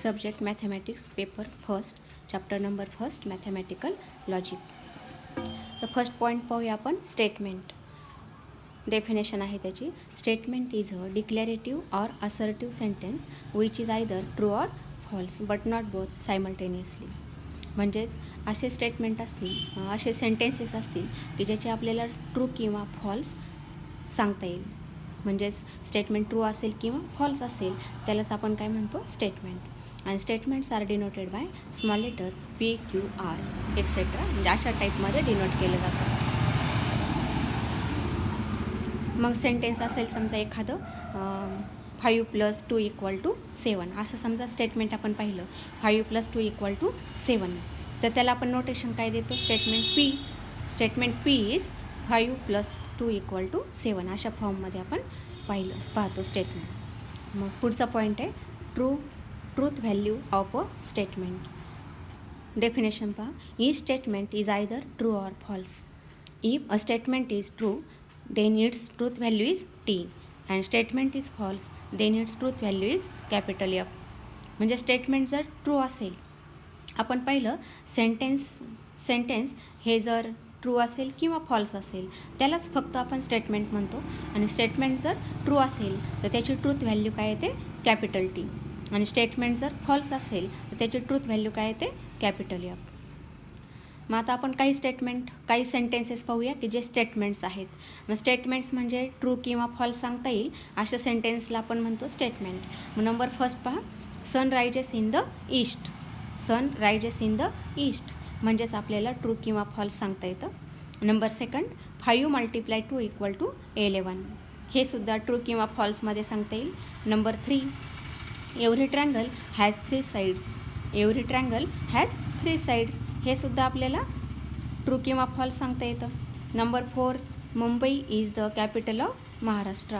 Subject Mathematics, paper first, chapter number first, Mathematical Logic. The first point पाहूया आपण statement. Definition आहे त्याची. Statement is a declarative or assertive sentence which is either true or false but not both simultaneously. म्हणजेच असे statement असतील, असे sentences असतील की ज्याचे आपल्याला ट्रू किंवा फॉल्स सांगता येईल. म्हणजेच स्टेटमेंट ट्रू असेल किंवा फॉल्स असेल त्यालाच आपण काय म्हणतो, स्टेटमेंट. आणि statements are denoted by small letter p q r etcetera. म्हणजे अशा टाईपमध्ये डिनोट केलं जातं. मग सेंटेन्स असेल समजा एखादं 5 + 2 = 7 असं समजा स्टेटमेंट आपण पाहिलं, 5 + 2 = 7, तर त्याला आपण नोटेशन काय देतो, statement P. Statement P is 5 + 2 = 7 अशा फॉर्ममध्ये आपण पाहतो स्टेटमेंट. मग पुढचा पॉईंट आहे truth value of a statement. Definition पहा. Each statement is either true or false. If a statement is true then its truth value is T and statement is false then its truth value is capital F. म्हणजे statement जर true असेल, आपण पाहिलं sentence हे जर true असेल किंवा false असेल त्यालाच फक्त आपण स्टेटमेंट म्हणतो. आणि स्टेटमेंट जर ट्रू असेल तर त्याची ट्रूथ व्हॅल्यू काय येते, कॅपिटल टी. आणि स्टेटमेंट जर फॉल्स असेल तर त्याची ट्रूथ व्हॅल्यू काय येते, कॅपिटल एफ. मग आता आपण काही सेंटेन्सेस पाहूया की जे स्टेटमेंट्स आहेत. मग स्टेटमेंट्स म्हणजे ट्रू किंवा फॉल्स सांगता येईल अशा सेंटेन्सला आपण म्हणतो स्टेटमेंट. मग नंबर फर्स्ट पहा. Sun rises in the east. Sun rises in the east म्हणजेच आपल्याला ट्रू किंवा फॉल्स सांगता येतं. Number second, 5 × 2 = 11. हे सुद्धा ट्रू किंवा फॉल्समध्ये सांगता येईल. Number 3, every triangle has 3 sides. Every triangle has 3 sides हे सुद्धा आपल्याला ट्रू किंवा फॉल्स सांगता येतं. Number 4, Mumbai is the capital of Maharashtra.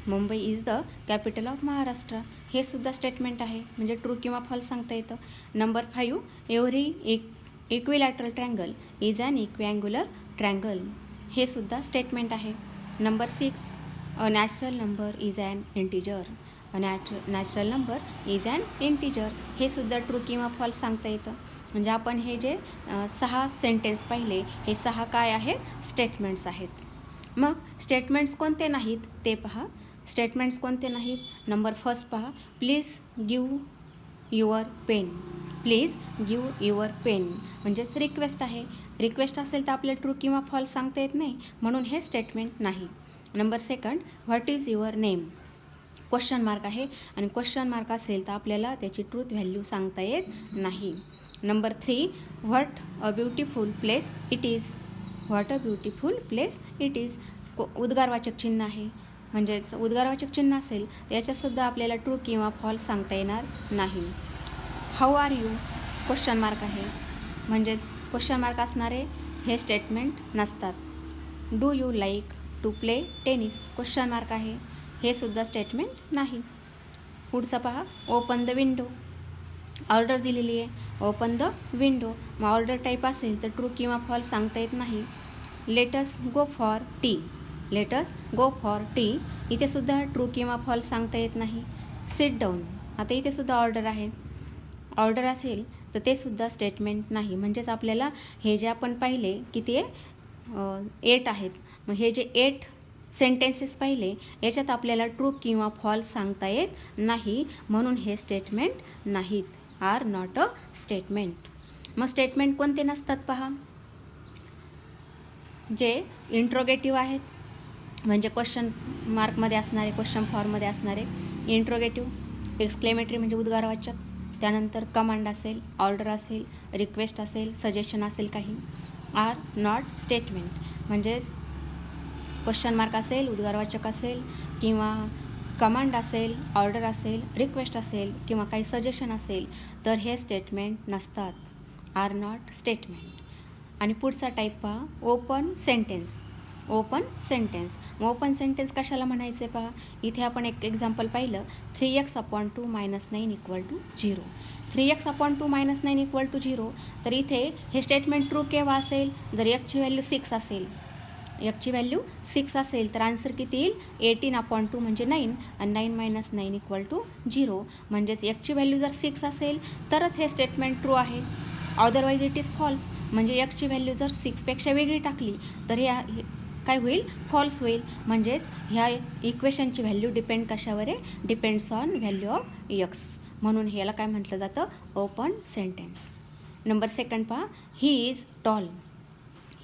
Mumbai is the capital of Maharashtra हे सुद्धा स्टेटमेंट आहे, म्हणजे ट्रू किंवा फॉल्स सांगता येतं. Number 5, every equilateral triangle is an equiangular triangle हे सुद्धा स्टेटमेंट आहे. Number 6, a natural number is an integer. A natural number is an integer हे सुद्धा ट्रू किंवा फॉल्स सांगता येतं. म्हणजे आपण हे जे 6 सेंटेन्स पाहिले हे 6 काय आहेत, स्टेटमेंट्स आहेत. मग स्टेटमेंट्स कोणते नाहीत ते पहा. स्टेटमेंट्स कोणते नाहीत. नंबर फर्स्ट पहा. Please give your pen. Please give your pen म्हणजेच रिक्वेस्ट आहे. रिक्वेस्ट असेल तर आपल्याला ट्रू किंवा फॉल्स सांगता येत नाही, म्हणून हे स्टेटमेंट नाही. Number second, what is your name. Question mark आहे आणि क्वेश्चन मार्क असेल तर आपल्याला त्याची ट्रूथ व्हॅल्यू सांगता येत नाही. Number 3, what a beautiful place it is. What a beautiful place it is उद्गारवाचक चिन्ह आहे, म्हणजेच उद्गारवाचक चिन्ह असेल तर याच्यातसुद्धा आपल्याला ट्रू किंवा फॉल्स सांगता येणार नाही. How are you question mark आहे, म्हणजेच क्वेश्चन मार्क असणारे हे स्टेटमेंट नसतात. Do you like to play tennis question mark आहे, हे सुद्धा स्टेटमेंट नाही. पुढचा पहा. Open the window. ऑर्डर दिलेली आहे, ओपन द विंडो. मग ऑर्डर टाईप असेल तर ट्रू किंवा फॉल्स सांगता येत नाही. Let's go for tea. Let's go for tea इथे सुद्धा ट्रू किंवा फॉल्स सांगता येत नाही. Sit down. आता इथे सुद्धा ऑर्डर आहे, ऑर्डर असेल तर ते सुद्धा स्टेटमेंट नाही. म्हणजेच आपल्याला हे जे आपण पाहिले की ते 8 आहेत. मग हे जे 8 सेंटेन्सेस पाहिले याच्यात आपल्याला ट्रू किंवा फॉल्स सांगता येत नाही, म्हणून हे स्टेटमेंट नाहीत, आर नॉट अ स्टेटमेंट. मग स्टेटमेंट कोणते नसतात पहा. जे इंट्रोगेटिव्ह आहेत, म्हणजे क्वेश्चन मार्कमध्ये असणारे, क्वेश्चन फॉर्ममध्ये असणारे इंट्रोगेटिव्ह. एक्सक्लेमेटरी म्हणजे उद्गारवाचक. त्यानंतर कमांड असेल, ऑर्डर असेल, रिक्वेस्ट असेल, सजेशन असेल काही, आर नॉट स्टेटमेंट. म्हणजेच क्वेश्चन मार्क असेल, उद्गारवाचक असेल किंवा कमांड असेल, ऑर्डर असेल, रिक्वेस्ट असेल किंवा काही सजेशन असेल तर हे स्टेटमेंट नसतात, आर नॉट स्टेटमेंट. आणि पुढचा टाईप पहा. Open sentence. Open sentence. Open sentence कशाला म्हणायचे पहा. इथे आपण एक एक्झाम्पल पाहिलं. 3x/2 - 9 = 0. 3x/2 - 9 = 0 तर इथे हे स्टेटमेंट ट्रू केव्हा असेल, जर एक्सची व्हॅल्यू 6 असेल. एक्सची व्हॅल्यू 6 असेल तर आन्सर किती येईल 18/2 म्हणजे 9 आणि 9 - 9 = 0. म्हणजेच एक्सची व्हॅल्यू जर 6 असेल तरच हे स्टेटमेंट ट्रू आहे, अदरवाईज इट इज फॉल्स. म्हणजे एक्सची व्हॅल्यू जर 6पेक्षा वेगळी टाकली तर हे काय होईल फॉल्स होईल. म्हणजेच ह्या इक्वेशनची व्हॅल्यू डिपेंड कशावर आहे, depends on value of x. म्हणून ह्याला काय म्हटलं जातं ओपन सेंटेन्स. नंबर सेकंड पहा, he is tall.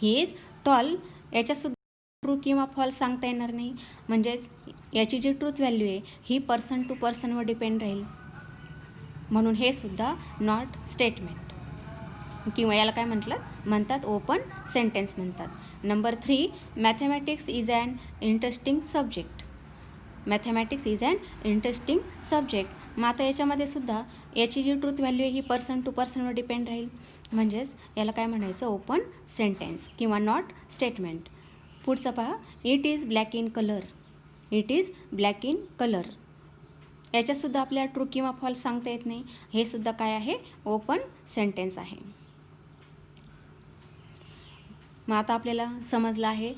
He is tall याच्यासुद्धा ट्रू किंवा फॉल्स सांगता येणार नाही. म्हणजेच याची जी ट्रूथ व्हॅल्यू आहे ही पर्सन टू पर्सनवर डिपेंड राहील. म्हणून हे सुद्धा नॉट स्टेटमेंट किंवा याला काय म्हणतात ओपन सेंटेन्स म्हणतात. Number 3, mathematics is an interesting subject. Mathematics is an interesting subject. मग आता याच्यामध्ये सुद्धा याची जी ट्रूथ व्हॅल्यू आहे ही पर्सन टू पर्सनवर डिपेंड राहील. म्हणजेच याला काय म्हणायचं ओपन सेंटेन्स किंवा नॉट स्टेटमेंट. पुढचं पहा, it is black in colour. It is black in colour याच्यासुद्धा आपल्याला ट्रू किंवा फॉल्स सांगता येत नाही. हे सुद्धा काय आहे ओपन सेंटेन्स आहे. मग आता आपल्याला समजलं आहे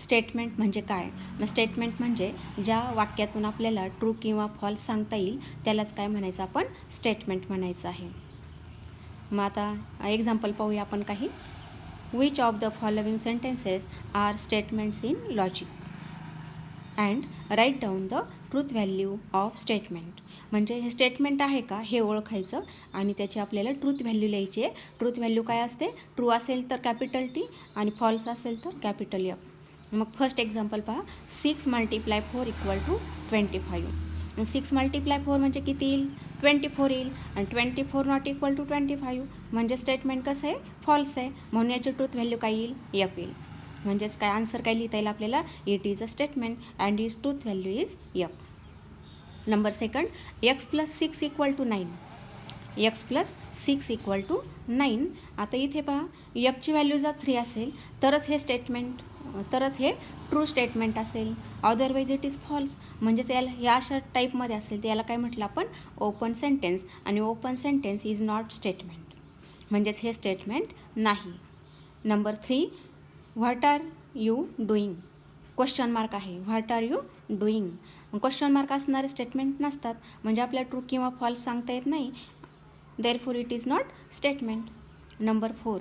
स्टेटमेंट म्हणजे काय. मग स्टेटमेंट म्हणजे ज्या वाक्यातून आपल्याला ट्रू किंवा फॉल्स सांगता येईल त्यालाच काय म्हणायचं आपण स्टेटमेंट म्हणायचं आहे. मग आता एक्झाम्पल पाहूया आपण काही. Which of the following sentences are statements in logic and write down the truth value of statement. म्हणजे हे स्टेटमेंट आहे का हे ओळखायचं आणि त्याची आपल्याला ट्रूथ व्हॅल्यू लिहायची आहे. ट्रूथ व्हॅल्यू काय असते, ट्रू असेल तर कॅपिटल T आणि फॉल्स असेल तर कॅपिटल F. मग फर्स्ट एक्झाम्पल पहा, 6 × 4 = 25. 6 × 4 म्हणजे किती येईल 24 येईल आणि 24 नॉट इक्वल टू 25 म्हणजे स्टेटमेंट कसं आहे फॉल्स आहे. म्हणून याची ट्रूथ व्हॅल्यू काय येईल F येईल. म्हणजेच काय आन्सर काय लिहिता येईल आपल्याला it is a statement and is truth value is F. Number second, x + 6 = 9. x + 6 = 9. आता इथे पहा एक्सची व्हॅल्यू जर 3 असेल तरच हे ट्रू स्टेटमेंट असेल, अदरवाईज इट इज फॉल्स. म्हणजेच याला ह्या अशा टाईपमध्ये असेल तर याला काय म्हटलं आपण ओपन सेंटेन्स आणि open sentence is not statement. म्हणजेच हे स्टेटमेंट नाही. Number 3, what are you doing. Question mark आहे, what are you doing. Question mark असणारे स्टेटमेंट नसतात म्हणजे आपल्याला ट्रू किंवा फॉल्स सांगता येत नाही. Therefore it is not statement. Number 4,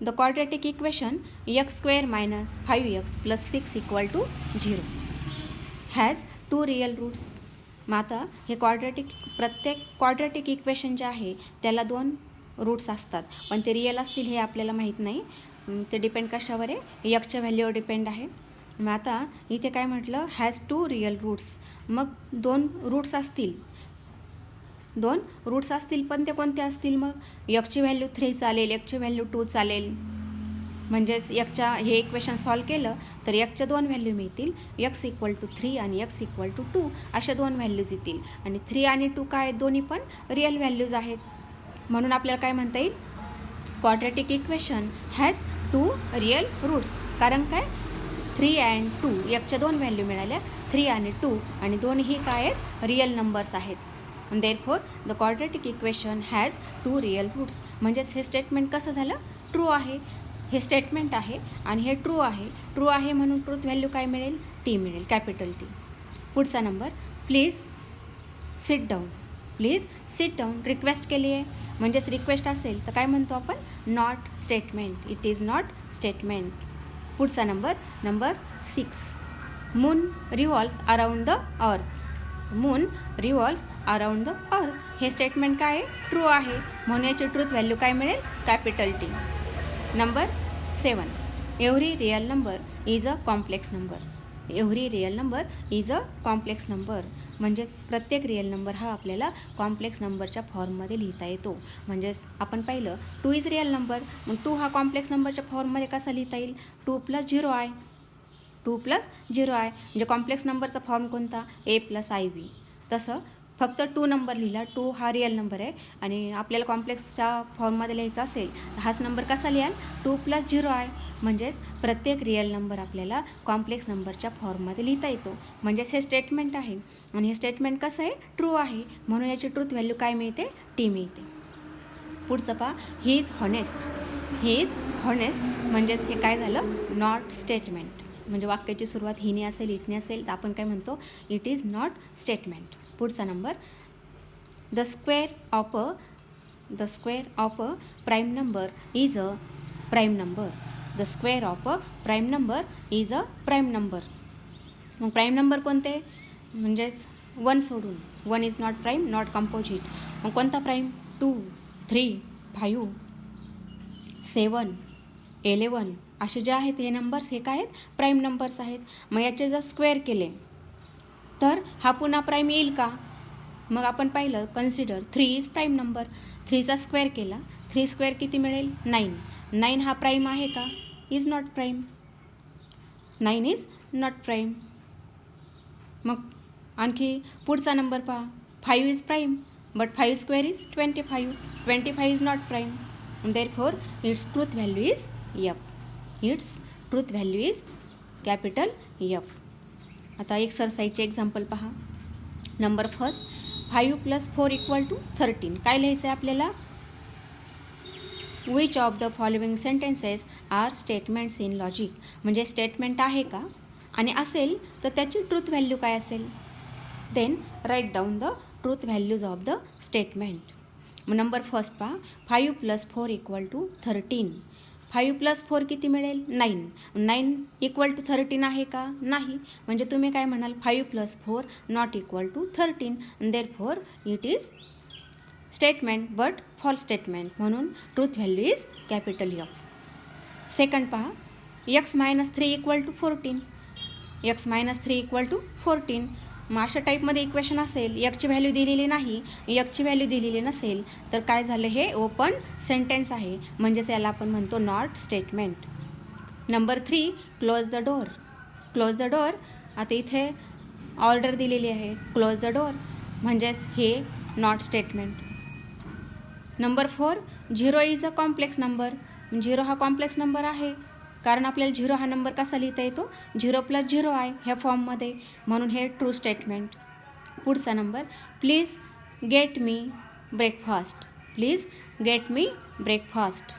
the quadratic equation x² - 5x + 6 = 0 has 2 real roots. मग आता हे प्रत्येक क्वाड्रॅटिक इक्वेशन जे आहे त्याला 2 रूट्स असतात पण ते रिअल असतील हे आपल्याला माहीत नाही. ते डिपेंड कशावर आहे एक्सच्या व्हॅल्यूवर डिपेंड आहे. मग आता इथे काय म्हटलं हॅज 2 रिअल रूट्स. मग 2 रूट्स असतील पण ते कोणते असतील मग एक्सची व्हॅल्यू 3 चालेल, एक्सची व्हॅल्यू 2 चालेल. म्हणजेच हे इक्वेशन सॉल्व केलं तर एक्सच्या 2 व्हॅल्यू मिळतील, x = 3 आणि x = 2 अशा 2 व्हॅल्यूज येतील. आणि 3 आणि 2 काय आहेत दोन्ही पण रिअल व्हॅल्यूज आहेत. म्हणून आपल्याला काय म्हणता येईल quadratic equation has 2 real roots. कारण काय 3 and 2 एक्सच्या 2 व्हॅल्यू मिळाल्या 3 आणि 2 आणि दोन्ही काय आहेत रिअल नंबर्स आहेत. Therefore the quadratic equation has 2 real roots. म्हणजेच हे स्टेटमेंट कसं झालं ट्रू आहे. हे स्टेटमेंट आहे आणि हे ट्रू आहे म्हणून ट्रूथ व्हॅल्यू काय मिळेल T मिळेल, कॅपिटल T. पुढचा number, please sit down. Request केली आहे म्हणजेच रिक्वेस्ट असेल तर काय म्हणतो आपण not statement, it is not statement. पुढचा number 6, moon revolves around the earth. Moon revolves around the earth हे स्टेटमेंट काय आहे ट्रू आहे म्हणून याची ट्रूथ व्हॅल्यू काय मिळेल capital T. Number 7, every real number is a complex number. Every real number is a complex number. म्हणजेच प्रत्येक रिअल नंबर हा आपल्याला कॉम्प्लेक्स नंबरच्या फॉर्ममध्ये लिहिता येतो. म्हणजेच आपण पाहिलं 2 इज रिअल नंबर, मग 2 हा कॉम्प्लेक्स नंबरच्या फॉर्ममध्ये कसा लिहिता येईल 2 + 0i. 2 + 0i म्हणजे कॉम्प्लेक्स नंबरचा फॉर्म कोणता a + iv. तसं फक्त 2 नंबर लिहिला, 2 हा रिअल नंबर आहे आणि आपल्याला कॉम्प्लेक्सच्या फॉर्ममध्ये लिहायचा असेल तर हाच नंबर कसा लिहाल 2 + 0i. म्हणजेच प्रत्येक रिअल नंबर आपल्याला कॉम्प्लेक्स नंबरच्या फॉर्ममध्ये लिहिता येतो. म्हणजेच हे स्टेटमेंट आहे आणि हे स्टेटमेंट कसं आहे ट्रू आहे म्हणून याची ट्रूथ व्हॅल्यू काय मिळते T मिळते. पुढचं पहा, he is honest. He is honest म्हणजेच हे काय झालं, नॉट स्टेटमेंट. म्हणजे वाक्याची सुरुवात हिने असेल, इटने असेल तर आपण काय म्हणतो, इट इज नॉट स्टेटमेंट. पुढचा number, the square of a prime number is a prime number. The square of a prime number is a prime number. मग प्राईम नंबर कोणते, म्हणजेच 1 सोडून. 1 is not prime, not composite. मग कोणता prime, 2, 3, 5, 7, 11 असे जे आहेत हे नंबर्स हे काय आहेत, प्राईम नंबर्स आहेत. मग याचे जर स्क्वेअर केले तर हा पुन्हा प्राईम येईल का. मग आपण पाहिलं, कन्सिडर 3 इज प्राईम नंबर. 3चा स्क्वेअर केला, 3 स्क्वेअर किती मिळेल, 9. 9 हा प्राईम आहे का, is not prime. 9 is not prime. मग आणखी पुढचा नंबर पहा, 5 is prime but 5 square is 25. 25 is not prime. Therefore it's truth value is F. It's truth value is capital F. आता एक्सरसाइजचे एक्झाम्पल पहा. Number first, 5 + 4 = 13. काय लिहायचं आहे आपल्याला, which of the following sentences are statements in logic. म्हणजे statement आहे का, आणि असेल तर त्याची ट्रूथ व्हॅल्यू काय असेल. Then write down the truth values of the statement. मग नंबर फर्स्ट पहा, 5 + 4 = 13. 5 + 4 किती मिळेल, 9. 9 = 13 आहे का, नाही. म्हणजे तुम्ही काय म्हणाल, 5 + 4 not equal to 13. Therefore it is statement but false statement. म्हणून truth value is capital F. Second पहा, x - 3 = 14. x - 3 = 14. मग अशा टाईपमध्ये इक्वेशन असेल, एकची व्हॅल्यू दिलेली नाही, एकची व्हॅल्यू दिलेली नसेल, तर काय झालं, हे ओपन सेंटेन्स आहे, म्हणजेच याला आपण म्हणतो not statement. Number 3, close the door. Close the door, आता इथे ऑर्डर दिलेली आहे, क्लोज द डोअर, म्हणजेच हे not statement. Number 4, 0 is a complex number. 0 हा कॉम्प्लेक्स नंबर आहे, कारण आपल्याला 0 हा नंबर कसा लिहिता येतो, 0 + 0 आहे ह्या फॉर्ममध्ये, म्हणून हे ट्रू स्टेटमेंट. पुढचा number, please get me breakfast. Please get me breakfast.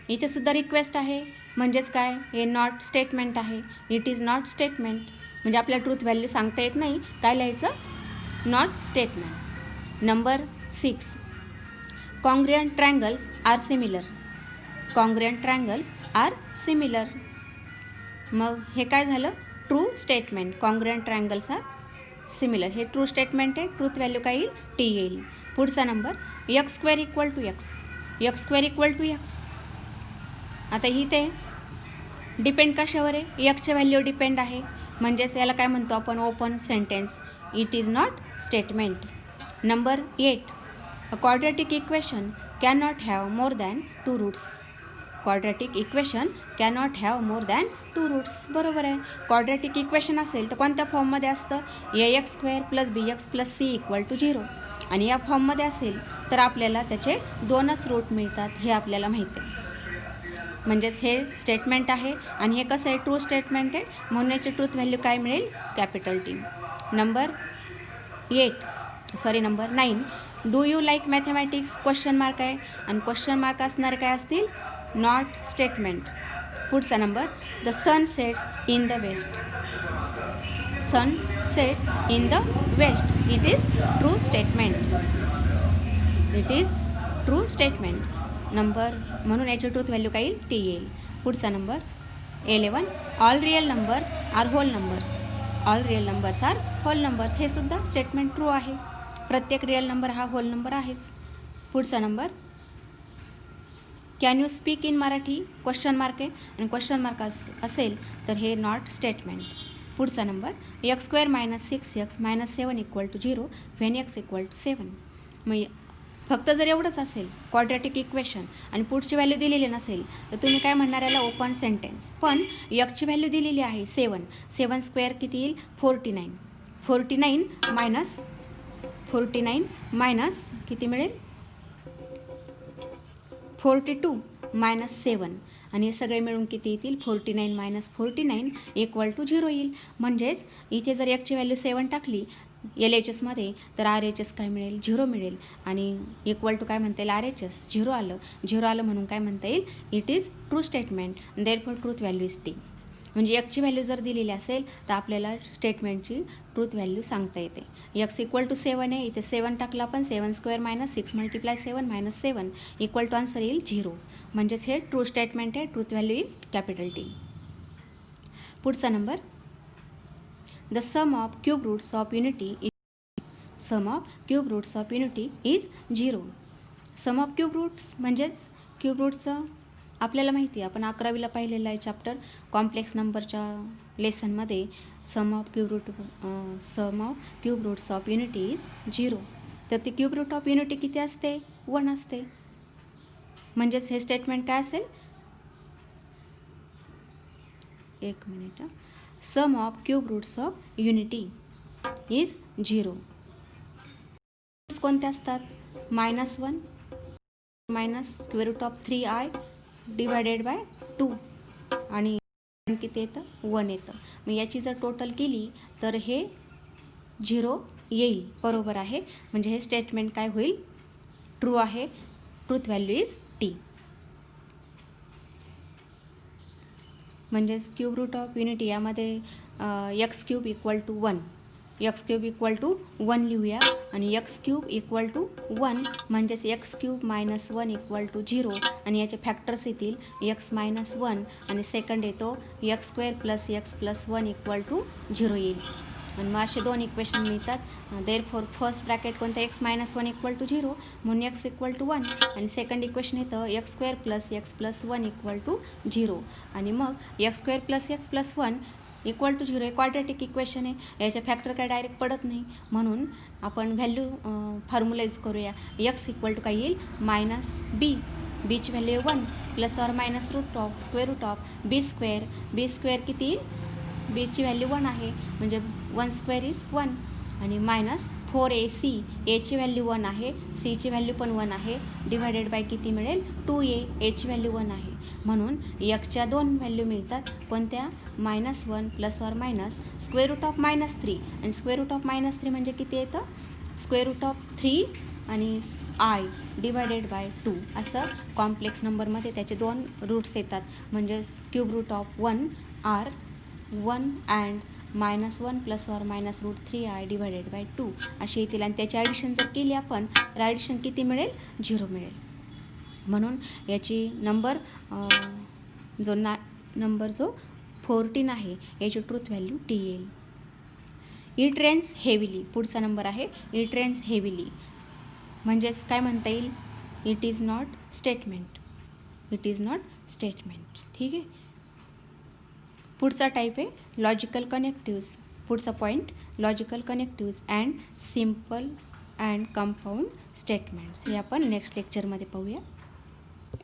इथे सुद्धा रिक्वेस्ट आहे, म्हणजेच काय, हे नॉट स्टेटमेंट आहे. It is not statement. म्हणजे आपल्याला ट्रूथ व्हॅल्यू सांगता येत नाही, काय लिहायचं, not statement. Number 6, congruent triangles are similar. Congruent triangles are similar. मग हे काय झालं, true statement. Congruent triangles are similar, हे ट्रू स्टेटमेंट आहे. ट्रूथ व्हॅल्यू काय येईल, T येईल. पुढचा number, x² = x. x² = x. आता ही ते डिपेंड कशावर आहे, x ची व्हॅल्यू डिपेंड आहे, म्हणजेच याला काय म्हणतो आपण, open sentence. It is not statement. Number 8, a quadratic equation cannot have more than 2 roots. Quadratic equation cannot have more than 2 roots. बरोबर आहे. क्वाड्रॅटिक इक्वेशन असेल तर कोणत्या फॉर्ममध्ये असतं, ax² + bx + c = 0. आणि या फॉर्ममध्ये असेल तर आपल्याला त्याचे 2च रूट मिळतात, हे आपल्याला माहिती आहे. म्हणजेच हे स्टेटमेंट आहे, आणि हे कसं आहे, ट्रू स्टेटमेंट आहे, म्हणून याची ट्रूथ व्हॅल्यू काय मिळेल, capital T. Number 9, do you like mathematics, question mark आहे, आणि क्वेश्चन मार्क असणारे काय असतील, नॉट स्टेटमेंट. पुढचा number, the sun sets in the west. Sun set in the west. It is true statement. It is true statement. Number, म्हणून याची truth value काय येईल, T येईल. पुढचा number 11, all real numbers are whole numbers. All real numbers are whole numbers. हे सुद्धा statement true आहे. प्रत्येक रिअल नंबर हा होल नंबर आहेच. पुढचा number, can you speak in Marathi, question mark आहे, आणि क्वेश्चन मार्क असेल तर हे नॉट स्टेटमेंट. पुढचा number, x² - 6x - 7 = 0 when x = 7. मग फक्त जर एवढंच असेल क्वाड्रॅटिक इक्वेशन आणि पुढची व्हॅल्यू दिलेली नसेल तर तुम्ही काय म्हणणार, याला ओपन सेंटेन्स. पण x ची व्हॅल्यू दिलेली आहे 7. 7 स्क्वेअर किती येईल, 49. 49 किती मिळेल, 42 - 7, आणि हे सगळे मिळून किती येतील, 49 - 49 = 0 येईल. म्हणजेच इथे जर x ची व्हॅल्यू 7 टाकली LHSमध्ये तर RHS काय मिळेल 0 मिळेल आणि इक्वल टू काय म्हणता येईल RHS 0 आलं म्हणून काय म्हणता येईल it is true statement therefore truth value is T. म्हणजे एक्सची व्हॅल्यू जर दिलेली असेल तर आपल्याला स्टेटमेंटची ट्रूथ व्हॅल्यू सांगता येते. एक्स इक्वल टू 7 आहे, इथे 7 टाकला आपण 7 square minus 6 multiply 7 minus 7 equal to answer येईल 0. म्हणजेच हे ट्रू स्टेटमेंट आहे, truth value in capital T. पुढचा number the sum of cube roots of unity is 0. Sum of cube roots म्हणजेच क्यूब रूट्सचं आपल्याला माहिती आहे, आपण 11वीला पाहिलेलं आहे चॅप्टर कॉम्प्लेक्स नंबरच्या लेसनमध्ये sum of cube roots of unity is 0. तर ती क्यूब रूट ऑफ युनिटी किती असते 1 असते. म्हणजेच हे स्टेटमेंट काय असेल, एक minute, sum of cube roots of unity is 0. कोणते असतात -1 minus square root of 3i divided by 2 आणि किती येतं 1 येतं. मग याची जर टोटल केली तर हे 0 येईल, बरोबर आहे. म्हणजे हे स्टेटमेंट काय होईल ट्रू आहे, ट्रूथ व्हॅल्यू इज टी. म्हणजेच क्यूब रूट ऑफ युनिटी यामध्ये एक्स क्यूब इक्वल टू 1 लिहूया आणि एक्स क्यूब इक्वल टू 1 म्हणजेच x cube minus 1 equal to 0 आणि याचे फॅक्टर्स येतील एक्स मायनस 1 आणि सेकंड येतो x square plus x plus 1 equal to 0 येईल. आणि मग असे 2 इक्वेशन मिळतात. देअरफॉर फर्स्ट ब्रॅकेट कोणतं एक्स मायनस 1 इक्वल टू 0 म्हणून एक्स इक्वल टू 1 आणि सेकंड इक्वेशन येतं x square plus x plus 1 equal to 0 आणि मग x square plus x plus 1 equal to 0 हे क्वाड्रॅटिक इक्वेशन आहे. याच्या फॅक्टर काय डायरेक्ट पडत नाही म्हणून आपण व्हॅल्यू फॉर्म्युला यूज करूया. एक्स इक्वल टू काय येईल मायनस बीची value 1 plus or minus root of square root of b square किती येईल, बीची व्हॅल्यू 1 आहे म्हणजे 1 स्क्वेअर इज 1 आणि मायनस 4ac एची व्हॅल्यू 1 आहे, सीची व्हॅल्यू पण 1 आहे डिवायडेड बाय किती मिळेल 2a एची व्हॅल्यू 1 आहे. म्हणून एक्सच्या 2 व्हॅल्यू मिळतात कोणत्या -1 plus or minus square root of -3 आणि स्क्वेअर रूट ऑफ -3 म्हणजे किती येतं स्क्वेअर रूट ऑफ 3 आणि आय डिवायडेड बाय 2 असं कॉम्प्लेक्स नंबरमध्ये त्याचे 2 रूट्स येतात. म्हणजे cube root of 1 are 1 and -1 plus or minus root 3i divided by 2 अशी येतील आणि त्याची ॲडिशन जर केली आपण तर ॲडिशन किती मिळेल 0 मिळेल. म्हणून याची नंबर जो 14 आहे याची ट्रूथ व्हॅल्यू टी येईल. इट रेन्स हेविली पुढचा नंबर आहे इट रेन्स हेविली म्हणजेच काय म्हणता येईल इट इज नॉट स्टेटमेंट. ठीक आहे. पुढचा टाईप आहे लॉजिकल कनेक्टिव्स. पुढचा point logical connectives and simple and compound statements हे आपण नेक्स्ट लेक्चरमध्ये पाहूया.